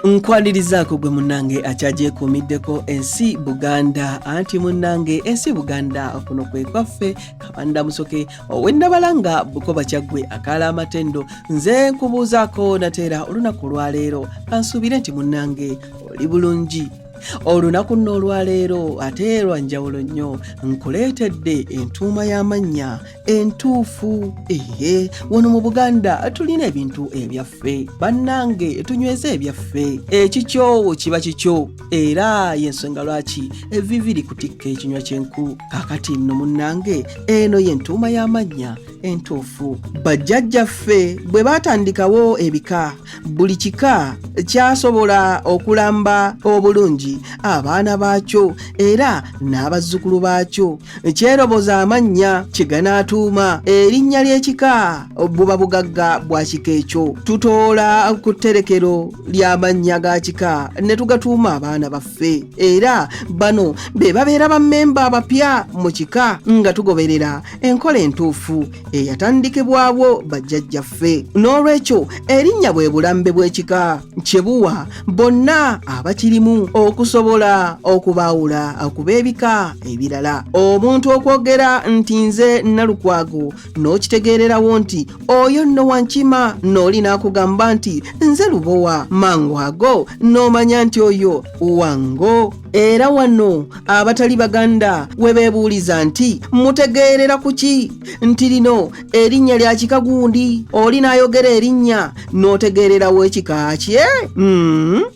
Nkwanirizaako gwe munnange akyagyekuumiddeko ensi Buganda anti munnange ensi Buganda okuno kwe kwaffe Kabanda Musoke ow'ennabalanga Bukoba kyaggwe akaala amatendo nze nkubuuzaako nateera olunaku lwaleero kansuubire nti munnange oli bulungi. Olunaku nno olwaleero ate lwa njawulo nnyo nkuleetedde entuuma ya Mannya entuufu. Wano mu Buganda tulina ebintu ebyaffe bannange tunyweze ebyaffe ekikyo kiba kikyo era y'ensonga lwaki evvivi likutikka ekinywa ky'enku. Kaakati nno munnange eno y'entuuma ya Mannya entuufu. Bajjajjaffe bwe baatandikawo ebika buli kika kyasobola okulamba obulungi abaana baakyo era n'abazzukulu baakyo. Kyeroboza amannya kiganaatuuma erinnya ly'ekika buba bugagga bwa kika ekyo. Tutoola ku tterekero ly'amannya ga kika ne tugatuuma abaana baffe era bano be babeera bammemba abapya mu kika nga tugoberera enkola entuufu eyatandikibwawo bajjajjaffe. N'olwekyo erinnya bwe bulambe bw'ekika kyebuwa bonna abakirimu okusobola okubaawula okuba ebika ebirala. Omuntu okwogera nti nze Nalukwago n'okitegeererawo nti oyo nno Wankima n'oli n'akugamba nti nze Lubowa mangu ago n'omanya nti oyo Wango. Era wano abatali Baganda we beebuuliza nti mutegeerera ku ki nti lino erinnya lya kika gundi oli n'ayogera erinnya n'otegeererawo ekika kye.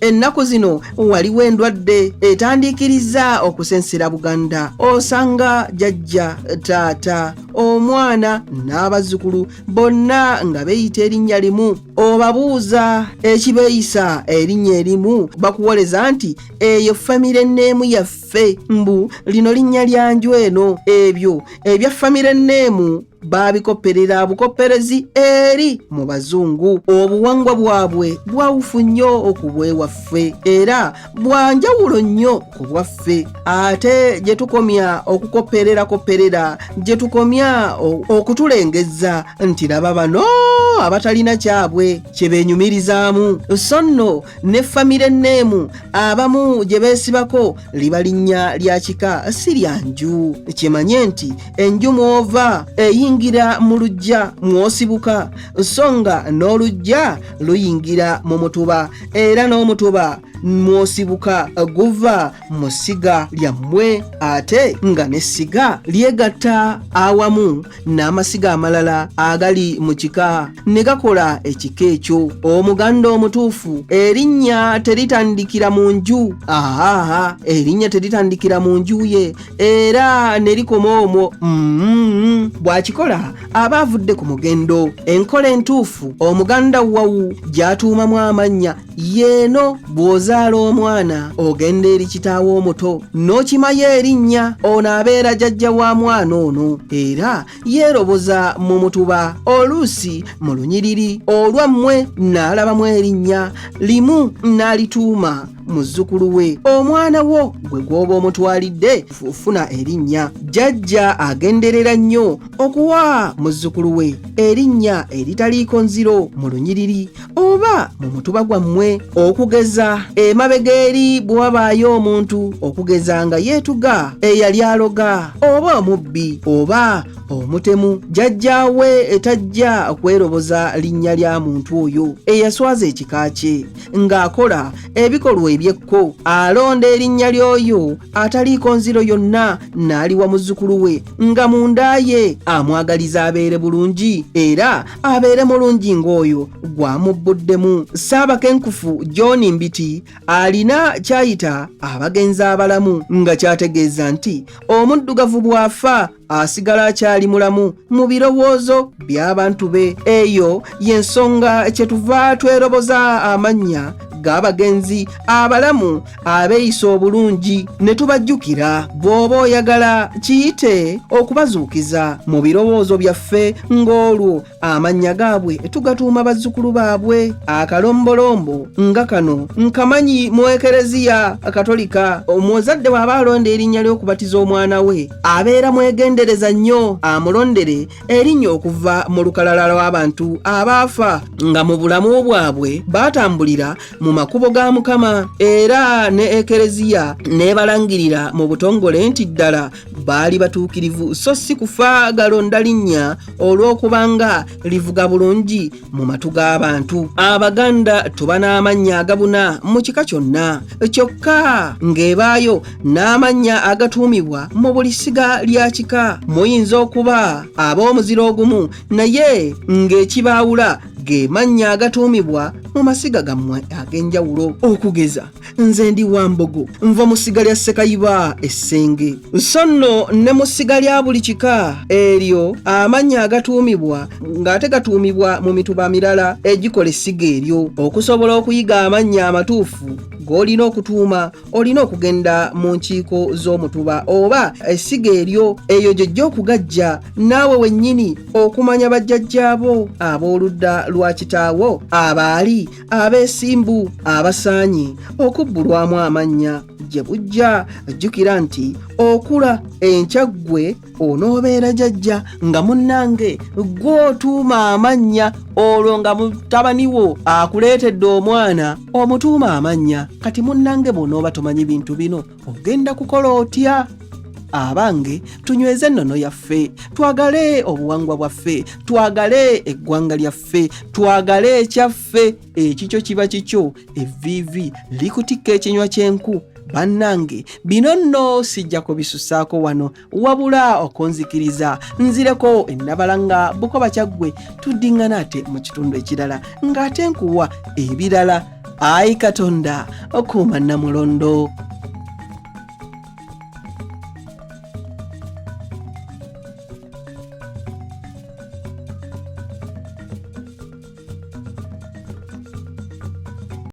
Ennaku zino waliwo endwadde etandikiriza okusensera Buganda. Osanga jjajja, taata, omwana n'abazzukulu bonna nga beeyita erinnya limu. Obabuuza ekibeeyisa erinnya erimu bakuwoleza nti eyo famire nneemu yaffe mbu lino linnya lyanju eno. Ebyo ebya famire nneemu baabikopperera bukopperezi eri mu bazungu. Obuwangwa bwabwe bwawufu nnyo okubwewaffe era bwanjawulo nnyo ku bwaffe. Ate gye tukomya okukopperera gye tukomya okutulengeza nti laba bano abatalina kyabwe kye beenyumirizaamu. So nno ne famire nneemu abamu gye beesibako liba linnya lya kika si lyanju. Kimanye nti enju mw'ova eyingira mu luggya mw'osibuka so nga n'oluggya luyingira mu mutuba era n'omutuba mw'osibuka guva mu ssiga lyammwe ate nga n'essiga lyegatta awamu n'amasiga amalala agali mu kika ne gakola ekika ekyo. Omuganda omutuufu erinnya teritandikira mu nju. Erinnya teritandikira mu nju ye era ne likoma omwo. Bw'akikola aba avudde ku mugendo. Enkola entuufu Omuganda wawu gy'atuumamu amannya yeeno bw'ozaala omwana ogenda eri kitaawo omuto n'okimayo erinnya ono abeera jjajja wa mwana ono era yeeroboza mu mutuba oluusi mu lunyiriri olwammwe n'alabamu erinnya limu n'alituuma muzzukulu we. Omwana wo gwe gw'oba omutwalidde funa erinnya. Jjajja agenderera nnyo okuwa muzzukulu we erinnya eritaliiko nziro mu lunyiriri oba mu mutuba gwammwe okugeza emabega eri bwe wabaayo omuntu okugeza nga yeetuga eyali aloga oba omubbi oba omutemu. Jjajjaawe etajja kweroboza linnya lya muntu oyo eyaswaza ekika kye ng'akola ebikolwa ebyekko. Alonda erinnya ly'oyo ataliiko nziro yonna n'aliwa muzzukulu we nga munda ye amwagaliza abeere bulungi era abeere mulungi ng'oyo gw'amubbuddemu. Ssaabakenkufu John Mbiti alina kyayita abagenzi abalamu nga kyategeeza nti omuddugavu bw'afa asigala akyali mulamu mu birowoozo by'abantu be. Eyo y'ensonga kyetuva tweroboza amannya g'abagenzi abalamu abeeyisa obulungi ne tubajjukira. Bw'oba oyagala kiyite okubazuukiza mu birowoozo byaffe ng'olwo amannya gaabwe tugatuuma bazzukulu baabwe. Akalombolombo nga kano nkamanyi mu Ekereziya Katolika. Omuzadde bw'aba alonda erinnya ly'okubatiza omwana we abeera mwegendereza nnyo amulondere erinnya okuva mu lukalala lw'abantu abaafa nga mu bulamu bwabwe baatambulira mu mu makubo ga Mukama, era ne ekereziya nebalangirira mu butongole nti ddala baali batuukirivu so si kufa galonda linnya olw'okubanga livuga bulungi mu matu g'abantu. Abaganda tuba n'amannya agabuna mu kika kyonna, kyokka ng'ebaayo n'amannya agatuumibwa mu buli ssiga lya kika. Muyinza okuba ab'omuziro ogumu naye ng'ekibaawula ge mannya agatuumibwa mu masiga gammwe ag'enjawulo. Okugeza nze ndi Wambogo, nva mu ssiga lya Sekayiba Essenge, so nno ne mu ssiga lya buli kika eryo amannya agatuumibwa ng'ate gatuumibwa mu mituba mirala egikola essiga eryo. Okusobola okuyiga amannya amatuufu g'olina okutuuma, olina okugenda mu nkiiko z'omutuba oba essiga eryo, eyo gy'ojja okugajja naawe wennyini okumanya bajjajjaabo ab'oludda lwa kitaawo abaali abeesimbu abasaanye okubbulwamu amannya gye bujja. Jjukira nti okula enkya ggwe onoobeera jjajja nga munnange gw'otuuma amannya, olwo nga mutabani wo akuleetedde omwana omutuuma amannya. Kati munnange bw'onooba tomanyi bintu bino ogenda kukola otya? Abange tunyweze ennono yaffe, twagale obuwangwa bwaffe, twagale eggwanga lyaffe, twagale ekyaffe. Ekikyo kiba kikyo, evviivi likutikka ekinywa ky'enku. Bannange bino nno sijja kubisusaako wano wabula okunzikiriza nzireko ennabalanga Bukoba Kyaggwe, tuddingana ate mu kitundu ekirala ng'ate nkuwa ebirala. Ayi Katonda okuuma Namulondo.